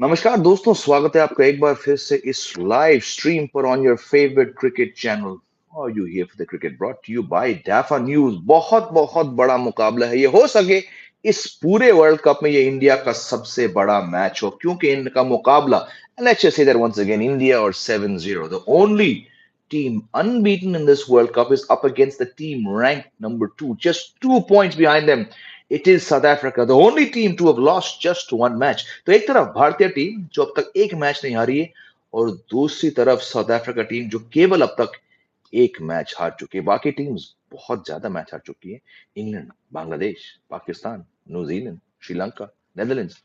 नमस्कार दोस्तों, स्वागत है आपका एक बार फिर से इस लाइव स्ट्रीम पर on your favourite cricket channel. और you here for the cricket brought to you by Dafa news. बहुत बहुत बड़ा मुकाबला है, ये हो सके इस पूरे वर्ल्ड कप में ये इंडिया का सबसे बड़ा मैच हो, क्योंकि इनका मुकाबला, let's just say that once again, India और 7-0, the only team unbeaten in this World Cup is up against the team ranked number 2, just 2 points behind them. It is South Africa, the only team to have lost just one match. तो एक तरफ भारतीय team जो अब तक एक match नहीं हारी है, और दूसरी तरफ साउथ अफ्रीका टीम जो केवल अब तक एक मैच हार चुकी है। बाकी टीम्स बहुत ज्यादा मैच हार चुकी है। England, Bangladesh, Pakistan, New Zealand, Sri Lanka, Netherlands,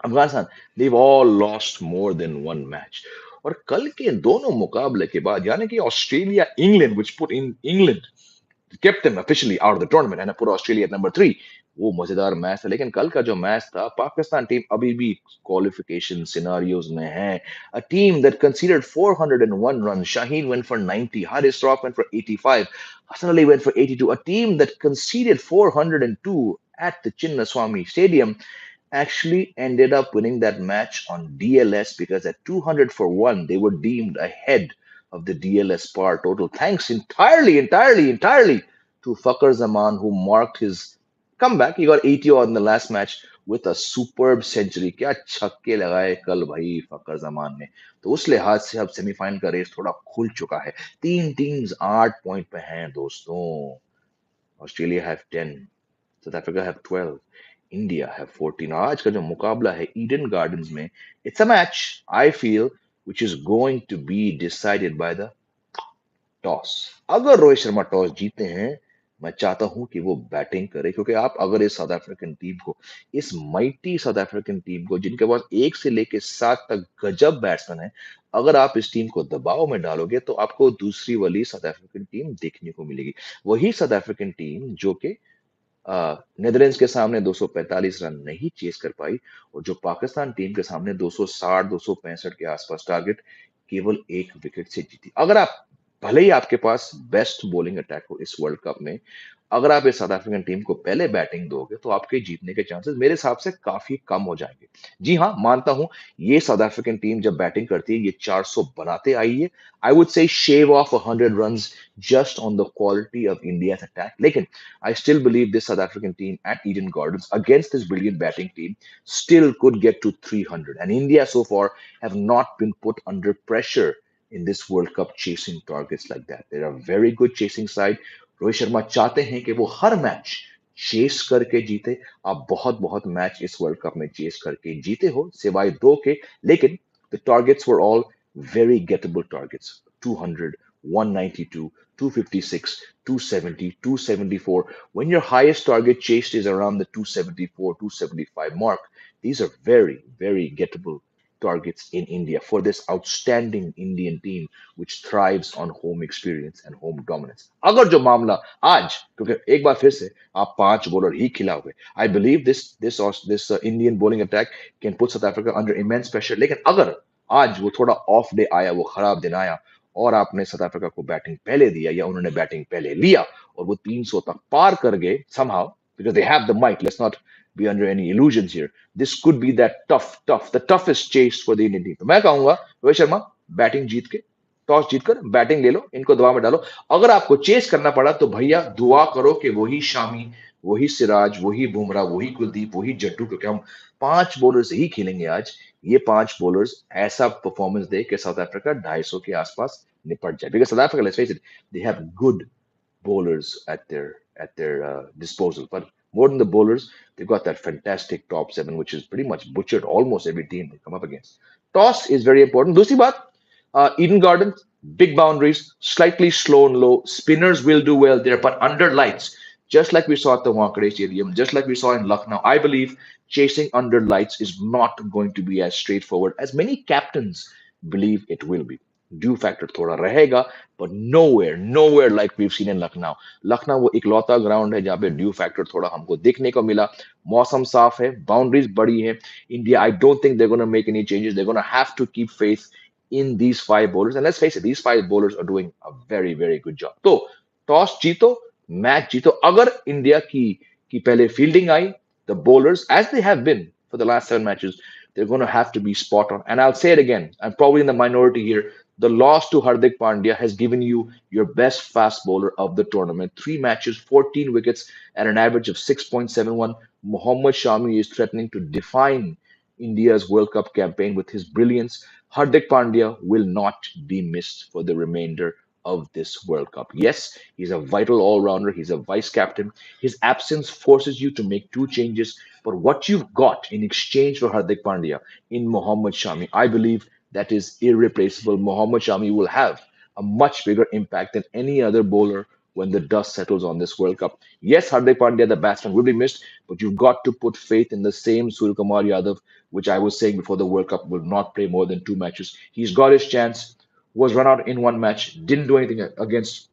Afghanistan, they've all lost more than one match. और कल के दोनों मुकाबले के बाद, यानी कि Australia England, which put in England, kept them officially out of the tournament and put Australia at number 3, वो मजेदार मैच था। लेकिन कल का जो मैच था, पाकिस्तान टीम अभी भी क्वालिफिकेशन सिनारियोज में है। A team that considered 401 run, Shaheen went for 90, Haris Rauf went for 85, Hassan Ali went for 82. A team that conceded 402 at the Chinnaswamy Stadium actually ended up winning that match on DLS, because at 200 for one, they were deemed ahead of the DLS par total, thanks entirely to Fakar Zaman, who marked his comeback. He got 80 odd in the last match with a superb century. क्या छक्के लगाए कल भाई फकर जमान ने। तो उस लिहाज से अब सेमीफाइनल का रेस थोड़ा खुल चुका है। तीन टीम्स 8 पॉइंट पे हैं दोस्तों। Australia have 10, south Africa have 12, India have 14। आज का जो मुकाबला है ईडन गार्डन्स में, it's a match I feel which is going to be decided by the toss. अगर रोहित शर्मा टॉस जीते हैं, मैं चाहता हूं कि वो बैटिंग करे, क्योंकि आप अगर इस साउथ अफ्रीकन टीम को, इस माइटी साउथ अफ्रीकन टीम को, जिनके पास 1 से लेकर 7 तक गजब बैट्समैन है, अगर आप इस टीम को दबाव में डालोगे तो आपको दूसरी वाली साउथ अफ्रीकन टीम देखने को मिलेगी। वही साउथ अफ्रीकन टीम जो कि नेदरलैंड्स के सामने 245 रन नहीं चेस कर पाई, और जो पाकिस्तान टीम के सामने 260 265 के आसपास टारगेट केवल एक विकेट से जीती। अगर आप, भले ही आपके पास बेस्ट बॉलिंग अटैक हो इस वर्ल्ड कप में, अगर आप इस साउथ अफ्रीकन टीम को पहले बैटिंग दोगे तो आपके जीतने के चांसेस मेरे हिसाब से काफी कम हो जाएंगे। जी हाँ, मानता हूं, ये साउथ अफ्रीकन टीम जब बैटिंग करती है ये 400 बनाते आई है। I would say shave off 100 runs just on the quality of India's attack. लेकिन I still believe this South African team at Eden Gardens against this brilliant batting team still could get to 300. And India so far have not been put under pressure in this World Cup chasing targets like that. They're a very good chasing side. Rohit Sharma चाहते हैं कि वो हर match chess करके जीते। आप बहुत बहुत match इस वर्ल्ड कप में चेस करके जीते हो सिवाय दो के, लेकिन the targets were all very gettable targets. 200, 192, 256, 270, 274. When your highest target chased is around the 274, 275 mark, these are very, very gettable targets in India for this outstanding Indian team which thrives on home experience and home dominance. अगर जो मामला आज, क्योंकि एक बार फिर से आप 5 bowler ही खिलाओगे, I believe this Indian bowling attack can put South Africa under immense pressure. लेकिन अगर आज वो थोड़ा ऑफ डे आया, वो खराब दिन आया, और आपने साउथ अफ्रीका को बैटिंग पहले दिया या उन्होंने बैटिंग पहले लिया, और वो 300 तक पार कर गए somehow, because they have the might, let's not be under any illusions here, this could be that the toughest chase for the Indian team. तो मैं कहूंगा रोहित शर्मा बैटिंग जीत के, टॉस जीतकर बैटिंग ले लो, इनको दबाव में डालो। अगर आपको चेस करना पड़ा तो भैया दुआ करो कि वही शामी, वही सिराज, वही बुमराह, वही कुलदीप, वही जट्टू, क्योंकि हम 5 बॉलर से ही खेलेंगे आज। ये 5 बॉलर्स ऐसा परफॉर्मेंस दे कि साउथ अफ्रीका 250 के आसपास निपट जाए, because south Africa, let's face it, they have good bowlers at their disposal. But more than the bowlers, they've got that fantastic top 7, which is pretty much butchered almost every team they come up against. Toss is very important. दूसरी बात, Eden Gardens, big boundaries, slightly slow and low. Spinners will do well there, but under lights, just like we saw at the Wankhede Stadium, just like we saw in Lucknow, I believe chasing under lights is not going to be as straightforward as many captains believe it will be. Due factor थोड़ा रहेगा, but nowhere like we've seen in Lucknow. Lucknow वो इकलौता ground है जहां पे due factor थोड़ा हमको देखने को मिला। मौसम साफ है, बाउंड्रीज बड़ी है। India, I don't think they're going to make any changes. They're going to have to keep faith in these 5 bowlers, and let's face it, these 5 bowlers are doing a very good job. तो toss जीतो, match जीतो। अगर India की पहले fielding I, the bowlers, as they have been for the last 7 matches, they're going to have to be spot on. And I'll say it again, I'm probably in the minority here. The loss to Hardik Pandya has given you your best fast bowler of the tournament. 3 matches, 14 wickets at an average of 6.71. Mohammad Shami is threatening to define India's World Cup campaign with his brilliance. Hardik Pandya will not be missed for the remainder of this World Cup. Yes, he's a vital all rounder, he's a vice captain. His absence forces you to make 2 changes, but what you've got in exchange for Hardik Pandya in Mohammad Shami, I believe that is irreplaceable. Mohammad Shami will have a much bigger impact than any other bowler when the dust settles on this World Cup. Yes, Hardik Pandya, the batsman, will be missed, but you've got to put faith in the same Suryakumar Yadav, which I was saying before the World Cup will not play more than 2 matches. He's got his chance, was run out in 1 match, didn't do anything against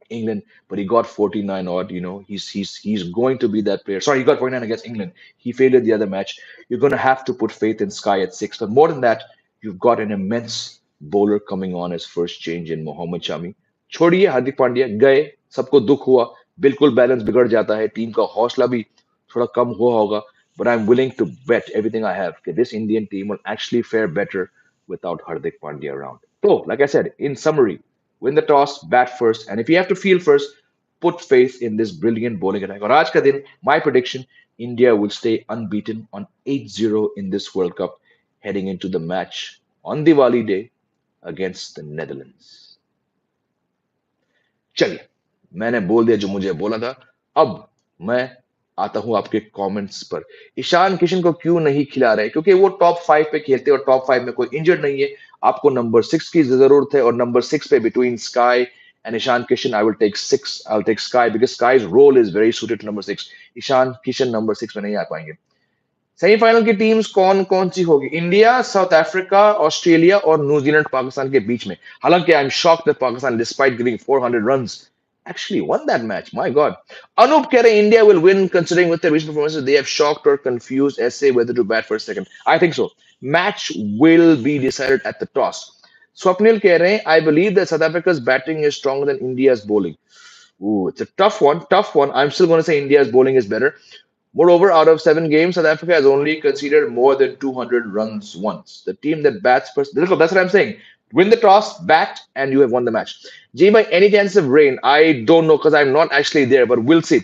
England, but he got 49 odd. He's going to be that player. Sorry, he got 49 against England. He failed at the other match. You're going to have to put faith in Sky at 6. But more than that, you've got an immense bowler coming on as first change in Mohammad Shami. छोड़िए हार्दिक पांड्या गए, सबको दुख हुआ, बिल्कुल balance बिगड़ जाता है, team का हौसला भी थोड़ा कम हुआ होगा. But I'm willing to bet everything I have that this Indian team will actually fare better without Hardik Pandya around. So, like I said, in summary, win the toss, bat first, and if you have to field first, put faith in this brilliant bowling attack. और आज का दिन, my prediction, India will stay unbeaten on 8-0 in this World Cup, heading into the match on Diwali Day against the Netherlands. चलिए, मैंने बोल दिया जो मुझे बोला था. अब मैं आता हूं आपके कमेंट्स पर. ईशान किशन को क्यों नहीं खिला रहे? क्योंकि वो टॉप 5 पे खेलते हैं और टॉप 5 में कोई इंजर्ड नहीं है. आपको नंबर 6 की जरूरत है और नंबर 6 पे between SKY and Ishan Kishan I will take 6. I will take SKY because SKY's role is very suited to number 6. Ishan Kishan number 6 में नहीं आ पाएंगे. सेमीफाइनल की टीम्स कौन कौन सी होगी? इंडिया, साउथ अफ्रीका, ऑस्ट्रेलिया और न्यूजीलैंड पाकिस्तान के बीच में. हालांकि I am shocked that Pakistan despite giving 400 runs actually won that match. My God. Anup keh rahe India will win considering with their recent performances they have shocked or confused SA whether to bat for a second. I think so. Match will be decided at the toss. Swapnil keh rahe I believe that South Africa's batting is stronger than India's bowling. Ooh, it's a tough one. Tough one. I'm still going to say India's bowling is better. Moreover, out of 7 games, South Africa has only conceded more than 200 runs once. The team that bats first, that's what I'm saying. Win the toss, bat, and you have won the match. Jay, by any chance of rain? I don't know because I'm not actually there, but we'll see.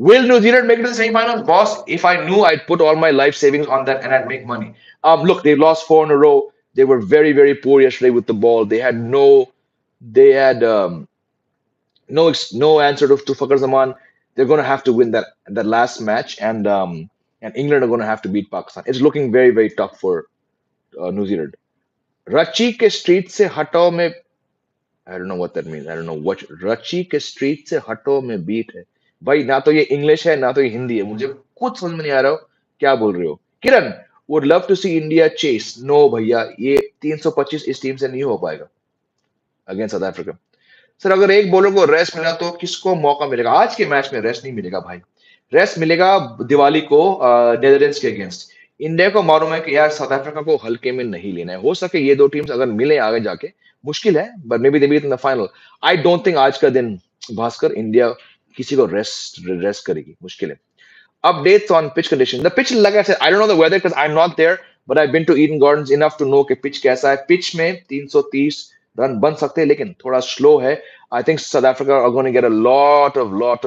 Will New Zealand make it to the semifinals? Boss, if I knew, I'd put all my life savings on that and I'd make money. Look, they lost 4 in a row. They were very, very poor yesterday with the ball. They had no answer to Fakhar Zaman. They're going to have to win that last match, and England are going to have to beat Pakistan. It's looking very very tough for New Zealand. Rachi ke street se hatao mein I don't know what that means. I don't know what Rachi ke street se hatao mein beat hai. भाई ना तो ये English है ना तो ये हिंदी है मुझे कुछ समझ में नहीं आ रहा हो क्या बोल रहे हो Kiran would love to see India chase no भैया ये 325 इस टीम से नहीं हो पाएगा अगेंस्ट साउथ अफ्रीका सर अगर एक बॉलर को रेस्ट मिला तो किसको मौका मिलेगा आज के मैच में रेस्ट नहीं मिलेगा भाई रेस्ट मिलेगा दिवाली को नेदरलैंड्स के अगेंस्ट इंडिया को मालूम है कि यार साउथ अफ्रीका को हल्के में नहीं लेना है हो सके ये दो टीम्स अगर मिले आगे जाके मुश्किल है but maybe they meet in the final I don't think आज का दिन भास्कर इंडिया किसी को रेस्ट करेगी मुश्किल है updates on pitch condition. The pitch, like I said, I don't know the weather because I'm not there, but I've been to Eden Gardens enough to know कि pitch कैसा है. Pitch में 330 run बन सकते हैं, लेकिन थोड़ा slow है. I think South Africa are going to get a lot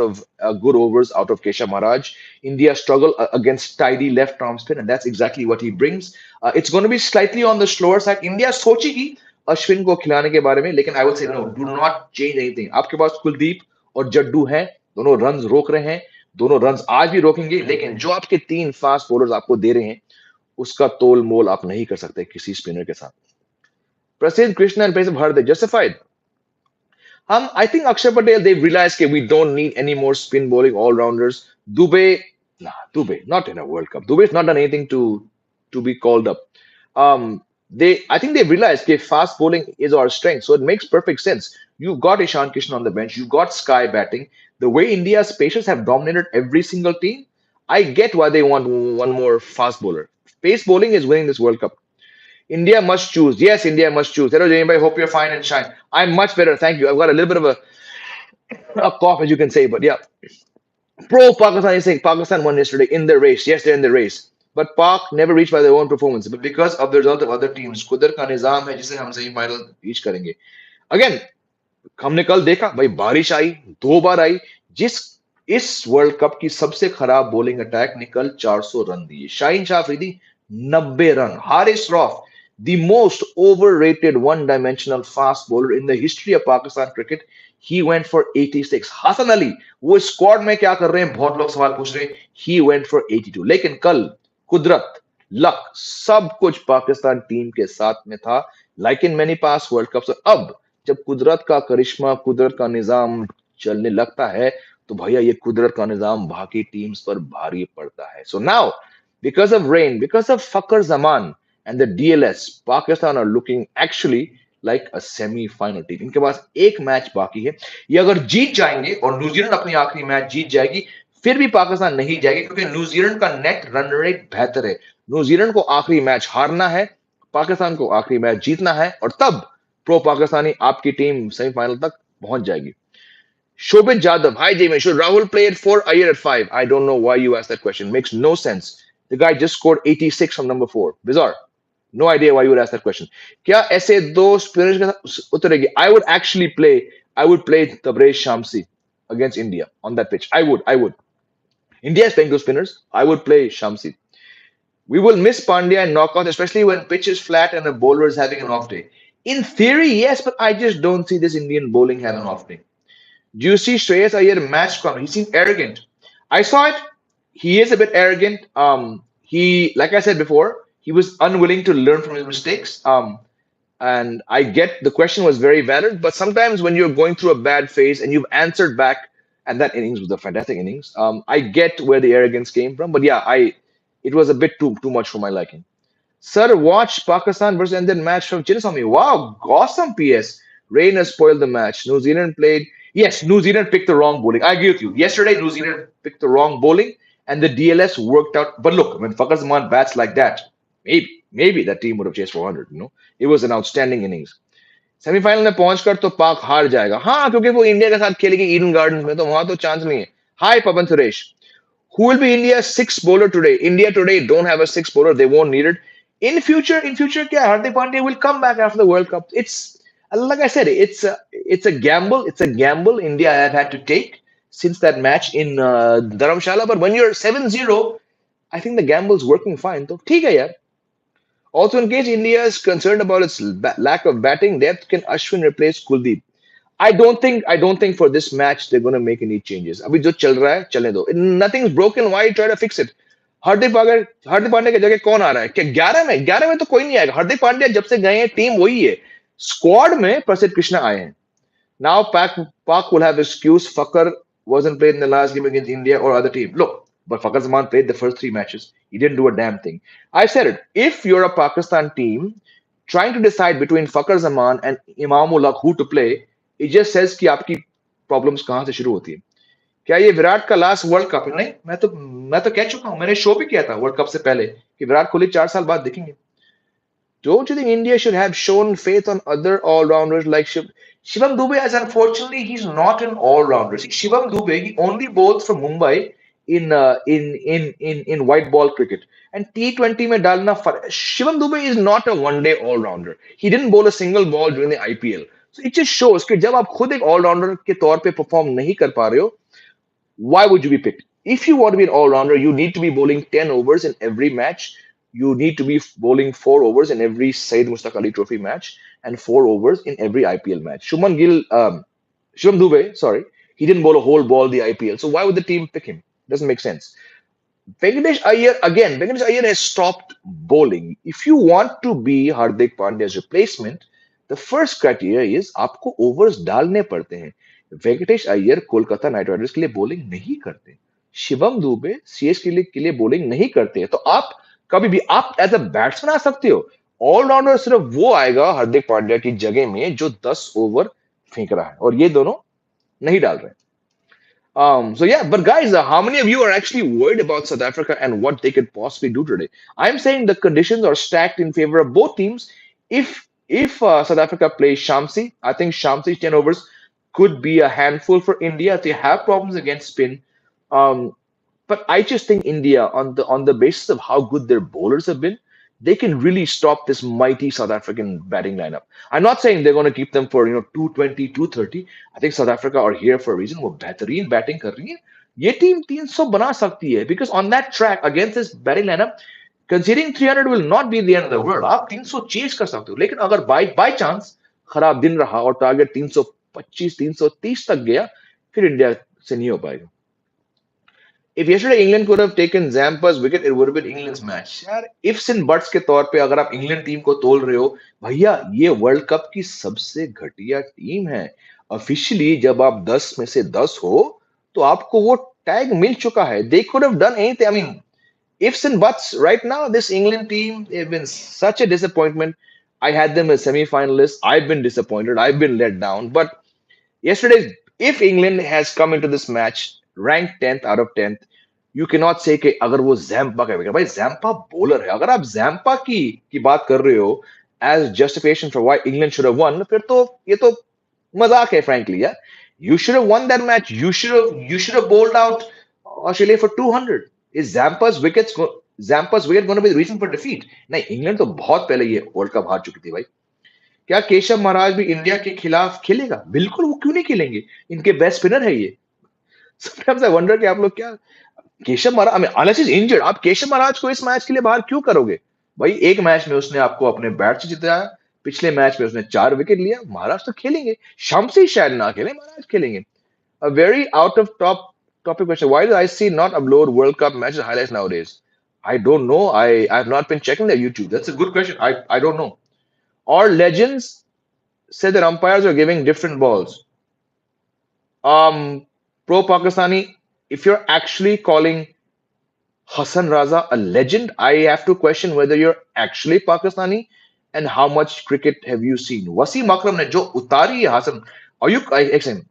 of good overs out of Keshav Maharaj. India struggle against tidy left arm spin, and that's exactly what he brings. It's going to be slightly on the slower side. India सोचेगी Ashwin को खिलाने के बारे में, लेकिन I would say no, do not change anything. आपके पास कुलदीप और जड्डू हैं, दोनों रन रोक रहे हैं. दोनों रन्स आज भी रोकेंगे लेकिन जो आपके 3 फास्ट बॉलर्स आपको दे रहे हैं उसका तोल मोल आप नहीं कर सकते किसी स्पिनर के साथ Prasidh Krishna and pace Bharat justified I think Akshay Patel they've realized that we don't need any more spin bowling all rounders Dubey not in a World Cup Dubey's not done anything to be called up I think they've realized that fast bowling is our strength so it makes perfect sense you've got Ishan Kishan on the bench you've got Sky batting the way India's pacers have dominated every single team, I get why they want one more fast bowler. Pace bowling is winning this World Cup. India must choose. Yes, India must choose. Hello, Jamie. I hope you're fine and shine. I'm much better. Thank you. I've got a little bit of a cough, as you can say, but yeah. Pro Pakistan is saying Pakistan won yesterday in the race. Yes, they're in the race. but Pak never reached by their own performance, but because of the result of other teams. कुदरत का निजाम है जिसे हम semifinal reach करेंगे. Again, हमने कल देखा भाई बारिश आई, 2 बार आई. जिस इस वर्ल्ड कप की सबसे खराब बॉलिंग अटैक ने कल 400 रन दिए. Shaheen Shah Afridi 90 run. Haris Rauf, the most overrated one-dimensional fast bowler in the history of Pakistan cricket, he went for 86. Hasan Ali वो स्क्वाड में क्या कर रहे हैं, बहुत लोग सवाल पूछ रहे हैं. He went for 82. लेकिन कल कुदरत, लक, सब कुछ पाकिस्तान टीम के साथ में था. Like in many pass world cup. अब जब कुदरत का करिश्मा, कुदरत का निजाम चलने लगता है, तो भैया ये कुदरत का निजाम बाकी टीम्स पर भारी पड़ता है. So now because of rain, because of Fakr Zaman and the DLS, Pakistan are looking actually like a semi-final team. इनके पास एक मैच बाकी है. ये अगर जीत जाएंगे और न्यूजीलैंड अपनी आखिरी मैच जीत जाएगी, फिर भी पाकिस्तान नहीं जाएगी क्योंकि न्यूजीलैंड का नेट रन रेट बेहतर है. न्यूजीलैंड को आखिरी मैच हारना है, पाकिस्तान को आखिरी मैच जीतना है, और तब प्रो पाकिस्तानी आपकी टीम सेमीफाइनल तक पहुंच जाएगी. Shobit Jadhav, hi Jamie. Should Rahul play it for Iyer at 5? I don't know why you asked that question. Makes no sense. The guy just scored 86 from number 4. Bizarre. No idea why you would ask that question. क्या ऐसे दो spinners के साथ उतरेगी? I would play Tabrez Shamsi against India on that pitch. I would. India is playing those spinners. I would play Shamsi. We will miss Pandya and knockouts, especially when pitch is flat and the bowler is having an off day. In theory, yes, but I just don't see this Indian bowling have an off day. Do you see Shreyas Iyer match corner? He seemed arrogant. I saw it. He is a bit arrogant. He, like I said before, he was unwilling to learn from his mistakes. And I get the question was very valid, but sometimes when you're going through a bad phase and you've answered back, and that innings was a fantastic innings. I get where the arrogance came from, but yeah, it was a bit too much for my liking. Sir, watch Pakistan versus Indian match from Chinnaswamy. Wow, awesome PS. Rain has spoiled the match. New Zealand played. Yes, New Zealand picked the wrong bowling. I agree with you. Yesterday, New Zealand picked the wrong bowling, and the DLS worked out. But look, when Fakhar Zaman bats like that, maybe that team would have chased 400. It was an outstanding innings. Semifinal में पहुंचकर तो पाक हार जाएगा. हाँ, क्योंकि वो India के साथ खेलेगी ईडन गार्डन्स में, तो वहां तो चांस नहीं है. हाय पवन Suresh. Who will be India's sixth bowler today? India today don't have a sixth bowler. They won't need it. In future, kya Hardik Pandya will come back after the World Cup. It's like I said, it's a gamble. It's a gamble India have had to take since that match in Dharamshala. But when you're 7-0, I think the gamble's working fine. So, ठीक है यार. Also, in case India is concerned about its lack of batting depth, can Ashwin replace Kuldeep? I don't think for this match they're going to make any changes. अभी जो चल रहा है चलने दो. Nothing's broken. Why try to fix it? Hardik Pandya की जगह कौन आ रहा है? क्या 11 में तो कोई नहीं आएगा. हार्दिक पांड्या जब से गए हैं टीम वही है. स्क्वाड में प्रसिद्ध कृष्णा आए हैं. Now Pak will have excuse. Fakar wasn't played in the last game against India or other team. Look, but Fakar Zaman played the first 3 matches. He didn't do a damn thing. I said it. If you're a Pakistan team trying to decide between Fakar Zaman and Imamul Haq who to play, it just says कि आपकी problems कहां से शुरू होती है. क्या ये विराट का लास्ट वर्ल्ड कप है? नहीं, मैं तो कह चुका हूं. मैंने शो भी किया था वर्ल्ड कप से पहले कि विराट कोहली 4 साल बाद दिखेंगे. Don't you think India should have shown faith on other all-rounders like Shivam Dube? As unfortunately, he's not an all-rounder. See, Shivam Dube, he only bowls for Mumbai in white ball cricket. And T20 में डालना Shivam Dube is not a one-day all-rounder. He didn't bowl a single ball during the IPL. So it just shows कि जब आप खुद एक all-rounder के तौर पे perform नहीं कर पा रहे हो, why would you be picked? If you want to be an all-rounder, you need to be bowling 10 overs in every match. You need to be bowling 4 overs in every Saeed Mustaq Ali Trophy match and 4 overs in every IPL match. Shivam Dube, sorry, he didn't bowl a whole ball the IPL. So why would the team pick him? Doesn't make sense. Venkatesh Iyer has stopped bowling. If you want to be Hardik Pandya's replacement, the first criteria is आपको overs डालने पड़ते हैं. Venkatesh Iyer Kolkata night Riders के लिए bowling नहीं करते. Shivam Dubey CS के लिए बॉलिंग नहीं करते. तो आप कभी भी आप एज अ बैट्समैन आ सकते हो. ऑलराउंडर सिर्फ वो आएगा हार्दिक पांड्या की जगह में जो 10 ओवर फेंक रहा है, और ये दोनों नहीं डाल रहे. So yeah, but guys, how many of you are actually worried about South Africa and what they could possibly do today? I'm saying the conditions are stacked in favor of both teams. If South Africa plays Shamsi, I think Shamsi's 10 overs could be a handful for India. They have problems against spin. Um, But I just think India, on the basis of how good their bowlers have been, they can really stop this mighty South African batting lineup. I'm not saying they're going to keep them for 220, 230. I think South Africa are here for a reason. वो बेहतरीन batting कर रही है. ये team 300 बना सकती है because on that track against this batting lineup, conceding 300 will not be the end of the world. आप 300 चेज कर सकते हो, लेकिन अगर बाय चांस खराब दिन रहा और टारगेट 325 330 तक गया, फिर इंडिया से नहीं हो पाएगा. If yesterday England could have taken Zampa's wicket, it would have been England's match. यार ifs and buts के तौर पे अगर आप इंग्लैंड टीम को तोल रहे हो, भैया ये वर्ल्ड कप की सबसे घटिया टीम है. ऑफिशियली जब आप 10 में से 10 हो, तो आपको वो टैग मिल चुका है. They could have done anything. I mean, ifs and buts. Right now, this England team, they've been such a disappointment. I had them as semi-finalists. I've been disappointed. I've been let down. But yesterday, if England has come into this match ranked 10th out of 10th, you cannot say कि अगर वो Zampa का wicket, भाई Zampa bowler है. अगर आप Zampa की बात कर रहे हो as justification for why England should have won, फिर तो ये तो मजाक है frankly. Yeah, you should have won that match. You should have bowled out Australia for 200. Is Zampa's wicket going to be the reason for defeat? नहीं, England तो बहुत पहले ये वर्ल्ड कप हार चुकी थी भाई. क्या केशव महाराज भी इंडिया के खिलाफ खेलेगा? बिल्कुल, वो क्यों नहीं खेलेंगे? इनके बेस्ट स्पिनर है ये. Sometimes I wonder कि आप लोग क्या Keshav Maharaj, I mean, unless he's injured, आप केशव महाराज को इस मैच के लिए बाहर क्यों करोगे? भाई एक मैच में उसने आपको अपने बैट से जिताया, पिछले मैच में उसने 4 विकेट लिया. महाराज तो खेलेंगे, शम्सी शायद ना खेले, महाराज खेलेंगे. A very out of topic question. Why do I see not upload World Cup matches highlights nowadays? I don't know. I have not been checking their YouTube. That's a good question. I don't know. Or legends said that umpires are giving different balls. Pro Pakistani, if you're actually calling Hassan Raza a legend, I have to question whether you're actually Pakistani and how much cricket have you seen. Wasim Akram ने जो उतारी है Hasan, are you एक second,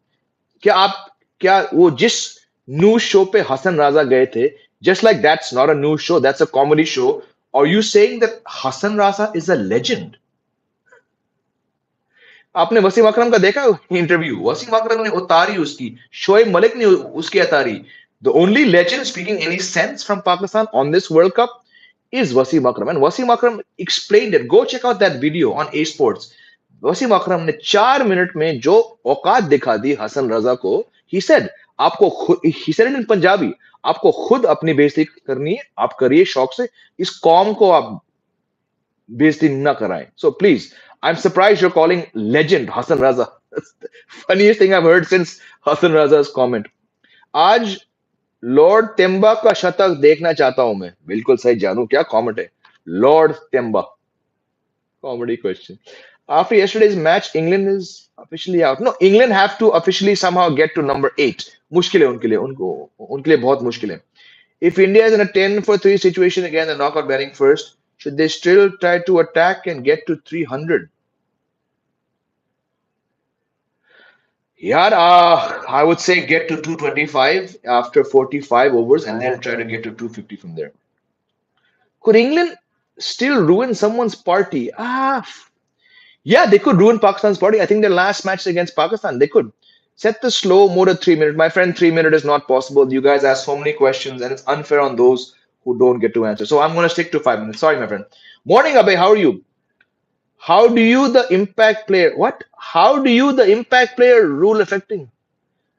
क्या वो जिस news show पे हसन राजा गए थे, just like that's not a news show, that's a comedy show, are you saying that Hassan Raza is a legend? आपने वसीम अकरम का देखा इंटरव्यू? वसीम अकरम ने उतारी उसकी, शोएब मलिक ने उसकी उतारी. The only legend speaking any sense from Pakistan on this World Cup is Wasim Akram. And Wasim Akram explained it. Go check out that video on A Sports. Wasim अकरम ने 4 मिनट में जो औकात दिखा दी हसन रजा को, he said, आपको खुद, he said it in Punjabi, आपको खुद अपनी बेइज्जती करनी है, आप करिए शौक से, इस कौम को आप बेइज्जती ना कराएं. So please, I'm surprised you're calling legend Hassan Raza. That's the funniest thing I've heard since Hassan Raza's comment. आज लॉर्ड तेम्बा का शतक देखना चाहता हूं मैं. बिल्कुल सही जानू, क्या कमेंट है. Lord Temba. Comedy question. After yesterday's match, England is officially out. No, England have to officially somehow get to number 8. मुश्किल है उनके लिए बहुत मुश्किल है. If India is in a 10 for 3 situation again, the knockout batting first, should they still try to attack and get to 300? Yeah, I would say get to 225 after 45 overs and then try to get to 250 from there. Could England still ruin someone's party? Yeah, they could ruin Pakistan's party. I think their last match against Pakistan, they could. Set the slow mode at 3 minutes. My friend, 3 minute is not possible. You guys ask so many questions, and it's unfair on those who don't get to answer. So I'm going to stick to 5 minutes. Sorry, my friend. Morning, Abhay. How are you? How do you the impact player? What? How do you the impact player rule affecting?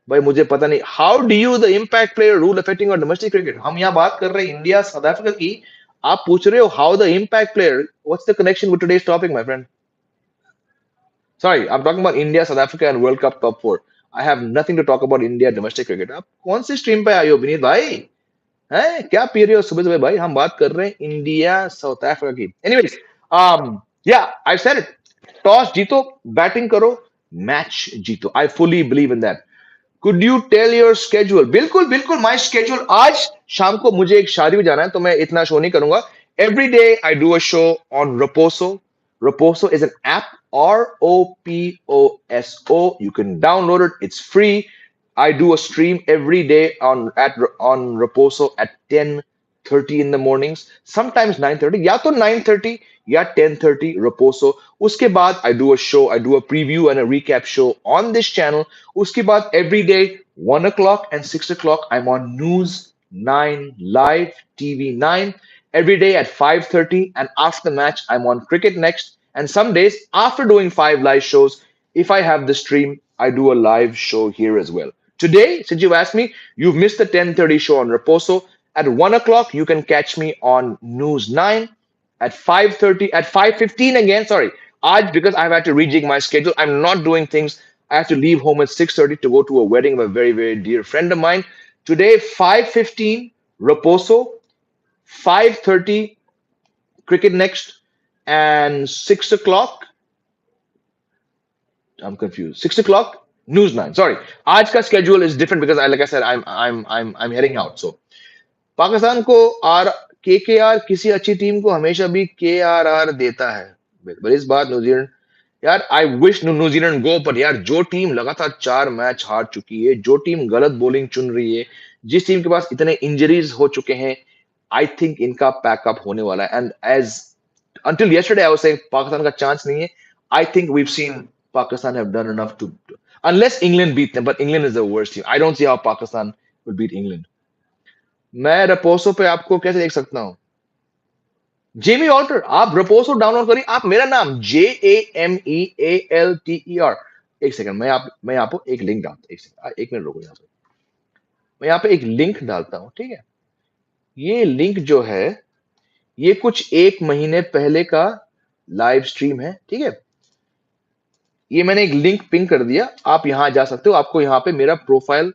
भाई मुझे पता नहीं. How do you the impact player rule affecting our domestic cricket? हम यहाँ बात कर रहे हैं इंडिया साउथ अफ्रीका की. आप पूछ रहे हो how the impact player? What's the connection with today's topic, my friend? Sorry, I'm talking about India, South Africa, and World Cup top 4. I have nothing to talk about India domestic cricket. आप कौन सी stream पे आए हो विनीत भाई? हैं क्या P रहे हो सुबह सुबह भाई? हम बात कर रहे हैं इंडिया साउथ अफ्रीका की. Anyways, yeah, I've said it. Toss जीतो, बैटिंग करो, मैच जीतो. I fully believe in that. Could you tell your schedule? बिल्कुल बिल्कुल, my schedule. आज शाम को मुझे एक शादी में जाना है, तो मैं इतना शो नहीं करूंगा. Every day I do a show on Raposo. Raposo is an app, Roposo. You can download it. It's free. I do a stream every day on Raposo at 10:30 in the mornings. Sometimes 9:30. या तो 9:30 या 10:30 Raposo. उसके बाद I do a show. I do a preview and a recap show on this channel. उसके बाद every day 1 o'clock and 6 o'clock I'm on News 9 live TV 9 every day at 5:30, and after the match I'm on Cricket Next, and some days after doing 5 live shows, if I have the stream I do a live show here as well. Today, since you've asked me, you've missed the 10:30 show on Reposo. At 1 o'clock you can catch me on News 9. At 5:30, at 5:15 again, sorry, आज because I've had to rejig my schedule, I'm not doing things. I have to leave home at 6:30 to go to a wedding of a very, very dear friend of mine. Today, 5:15, Raposo, 5:30, Cricket Next, and 6 o'clock, I'm confused. 6 o'clock, News 9. Sorry. आज का schedule is different because like I said, I'm heading out. So Pakistan को are KKR किसी अच्छी team को हमेशा भी KRR देता है। पर इस बार न्यूजीलैंड, यार आई विश न्यूजीलैंड गो, पर यार जो टीम लगातार 4 मैच हार चुकी है, जो टीम गलत बॉलिंग चुन रही है, जिस टीम के पास इतने इंजरीज हो चुके हैं, आई थिंक इनका पैकअप होने वाला है। And as until yesterday I was saying Pakistan का चांस नहीं है. I think we've seen Pakistan have done enough to, unless England beat them, but England is the worst team. I don't see how Pakistan will beat England. मैं रपोसो पे आपको कैसे देख सकता हूँ? जेमी ऑल्टर, आप रपोसो डाउनलोड करिए, आप मेरा नाम JAMEALTER, एक सेकंड, मैं आपको एक लिंक डालता, एक सेकंड, एक मिनट रुको, यहाँ पे मैं यहाँ पे एक लिंक डालता हूँ, ठीक है? ये लिंक जो है, ये कुछ 1 महीने पहले का लाइव स्ट्रीम है, ठीक है? ये मैंने एक लिंक पिंग कर दिया, आप यहाँ जा सकते हो, आपको यहाँ पे मेरा प्रोफाइल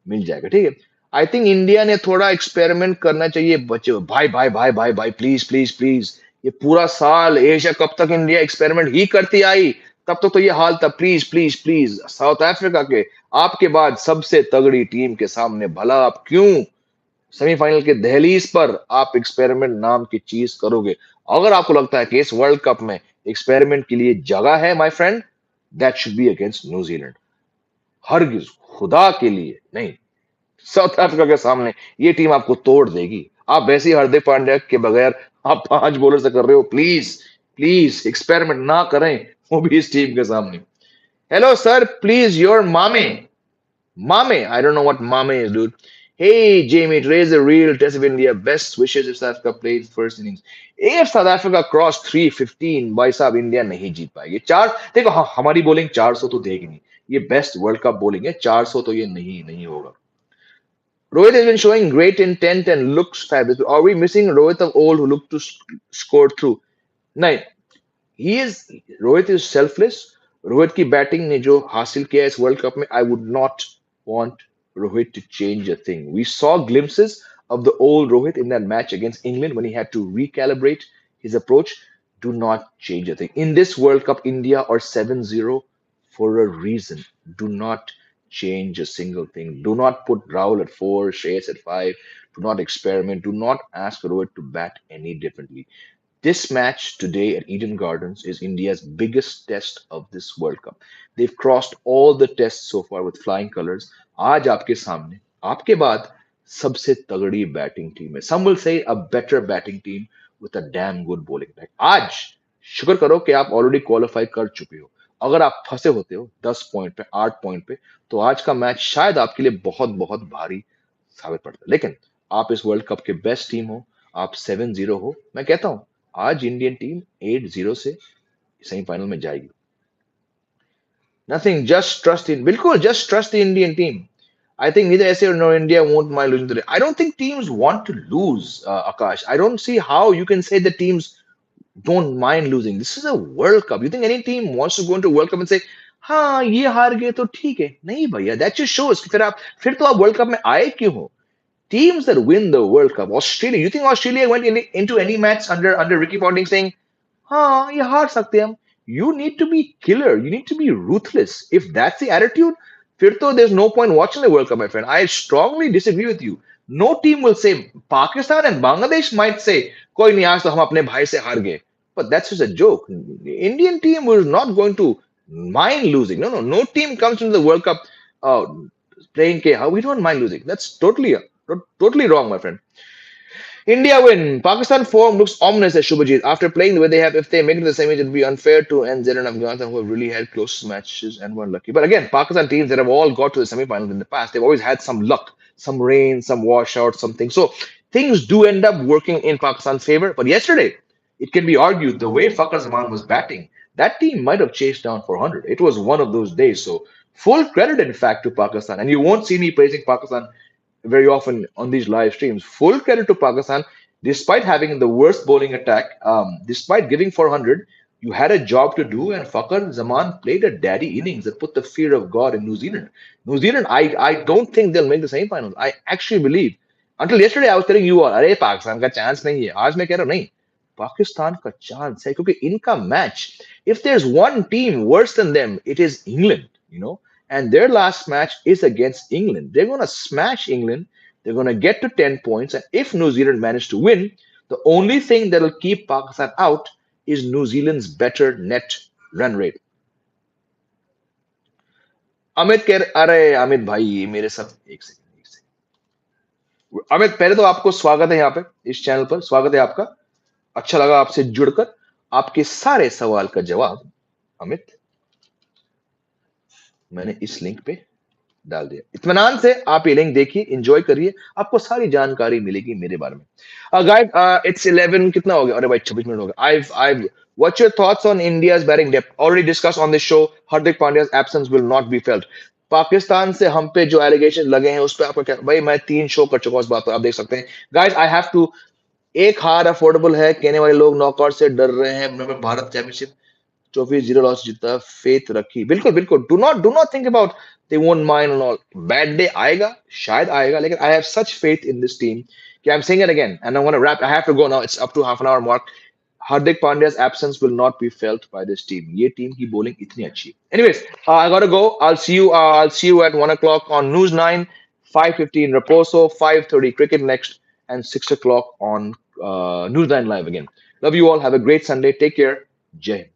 मिल जाएगा, ठीक है? आई थिंक इंडिया ने थोड़ा एक्सपेरिमेंट करना चाहिए बच्चे, भाई भाई भाई भाई भाई, प्लीज प्लीज प्लीज, ये पूरा साल एशिया कप तक इंडिया एक्सपेरिमेंट ही करती आई, तब तक तो ये हाल था। Please please please, south Africa के आपके बाद सबसे तगड़ी टीम के सामने भला आप क्यों सेमीफाइनल के दहलीज पर आप एक्सपेरिमेंट नाम की चीज करोगे? अगर आपको लगता है कि इस वर्ल्ड कप में एक्सपेरिमेंट के लिए जगह है, my friend, that should be against New Zealand. हरगिज, खुदा के लिए नहीं। साउथ अफ्रीका के सामने ये टीम आपको तोड़ देगी। आप वैसे ही हार्दिक पांड्या के बगैर आप 5 बॉलर से कर रहे हो। प्लीज प्लीज एक्सपेरिमेंट ना करें, वो भी इस टीम के सामने। हेलो सर, प्लीज योर मामे, Mame, I don't know what Mame is, dude. Hey, Jamie, today's a real test of India. Best wishes if South Africa played first innings. If South Africa crossed 315, भाई साहब India नहीं जीत पाएगी। चार देखो, हाँ, हमारी bowling 400 तो देगी नहीं। ये बेस्ट वर्ल्ड कप बॉलिंग है, 400 तो ये नहीं नहीं होगा। Rohit has been showing great intent and looks fabulous. Are we missing Rohit of old who looked to score through? नहीं, he is, Rohit is selfless. Rohit की बैटिंग ने जो हासिल किया है इस वर्ल्ड कप में, I would not want Rohit to change a thing. We saw glimpses of the old Rohit in that match against England when he had to recalibrate his approach. Do not change a thing. In this World Cup, India are 7-0 for a reason. Do not change a single thing. Do not put Rahul at 4, Shreyas at 5. Do not experiment. Do not ask Rohit to bat any differently. This match today at Eden Gardens is India's biggest test of this World Cup. They've crossed all the tests so far with flying colors. आज आपके सामने, आपके बाद सबसे तगड़ी batting team है. Some will say a better batting team with a damn good bowling attack. आज शुक्र करो कि आप ऑलरेडी क्वालिफाई कर चुके हो. अगर आप फंसे होते हो 10 पॉइंट पे, 8 पॉइंट पे, तो आज का मैच शायद आपके लिए बहुत बहुत भारी साबित पड़ता। लेकिन आप इस वर्ल्ड कप के बेस्ट टीम हो, आप 7-0 हो। मैं कहता हूं आज इंडियन टीम 8-0 से सेमीफाइनल में जाएगी। नथिंग, जस्ट ट्रस्ट इन, बिल्कुल just trust the Indian team. I think neither SA nor India won't mind losing today. I don't think teams want to lose, Akash. I don't see how you can say that teams don't mind losing. This is a World Cup. You think any team wants to go into World Cup and say, हाँ ये हार गए तो ठीक है? नहीं भैया, that just shows कि फिर तो आप वर्ल्ड कप में आए क्यों हो? Teams that win the World Cup, Australia. You think Australia went into any match under Ricky Ponting saying, हाँ ये हार सकते हैं हम? You need to be killer. You need to be ruthless. If that's the attitude, फिर तो there's no point watching the World Cup, my friend. I strongly disagree with you. No team will say, Pakistan and Bangladesh might say, कोई नहीं आज तो हम अपने भाई से हार गए. But that's just a joke. The Indian team was not going to mind losing. No, no, no team comes into the World Cup uh, playing K. How we don't mind losing. That's totally wrong, my friend. India win. Pakistan form looks ominous as Shubhajit. After playing the way they have, if they make it to the semi, it'd be unfair to NZ and Afghanistan, who have really had close matches and were lucky. But again, Pakistan teams that have all got to the semi-finals in the past, they've always had some luck. some rain, some washout, something. So things do end up working in Pakistan's favor. But yesterday, it can be argued the way Fakhar Zaman was batting, that team might have chased down 400. It was one of those days. So full credit, in fact, to Pakistan. And you won't see me praising Pakistan very often on these live streams. Full credit to Pakistan, despite having the worst bowling attack, despite giving 400, you had a job to do, and Fakhar Zaman played a daddy innings that put the fear of God in New Zealand. New Zealand, I don't think they'll make the semi-finals. I actually believe. Until yesterday, I was telling you all, अरे पाकिस्तान का chance नहीं है. आज मैं कह रहा हूँ नहीं. पाकिस्तान का chance है क्योंकि इनका match. If there's one team worse than them, it is England. And their last match is against England. They're going to smash England. They're going to get to 10 points. And if New Zealand manage to win, the only thing that will keep Pakistan out is New Zealand's better net run rate. Amit कह अरे अमित भाई मेरे साथ एक second Amit पहले तो आपको स्वागत है यहाँ पे इस चैनल पर स्वागत है आपका अच्छा लगा आपसे जुड़कर आपके सारे सवाल का जवाब अमित मैंने इस लिंक पे डाल दिया इत्मीनान से आप ये लिंक देखिए एंजॉय करिए आपको सारी जानकारी मिलेगी मेरे बारे में गाइस इट्स 11 कितना हो गया अरे भाई 26 मिनट हो गया I've what's your thoughts on India's batting depth already discussed on this show Hardik Pandya's absence will not be felt Pakistan से हम पे जो एलिगेशन लगे हैं उस पे आपका क्या भाई मैं 3 शो कर चुका हूं इस बात पर आप देख सकते हैं गाइस आई हैव टू एक हार अफोर्डेबल है कहने वाले लोग नॉकआउट से डर रहे हैं मैं Bharat championship trophy zero loss जीता फेथ रखी बिल्कुल बिल्कुल do not think about they won't mind and all bad day आएगा शायद आएगा लेकिन I have such faith in this team कि I am saying it again and I want to wrap I have to go now it's up to half an hour mark Hardik Pandya's absence will not be felt by this team. ये team की bowling इतनी अच्छी है. Anyways, I gotta go. I'll see you. I'll see you at 1 o'clock on News 9, 5:15 Raposo, 5:30 Cricket Next, and 6 o'clock on News 9 Live again. Love you all. Have a great Sunday. Take care. Jai. Hind.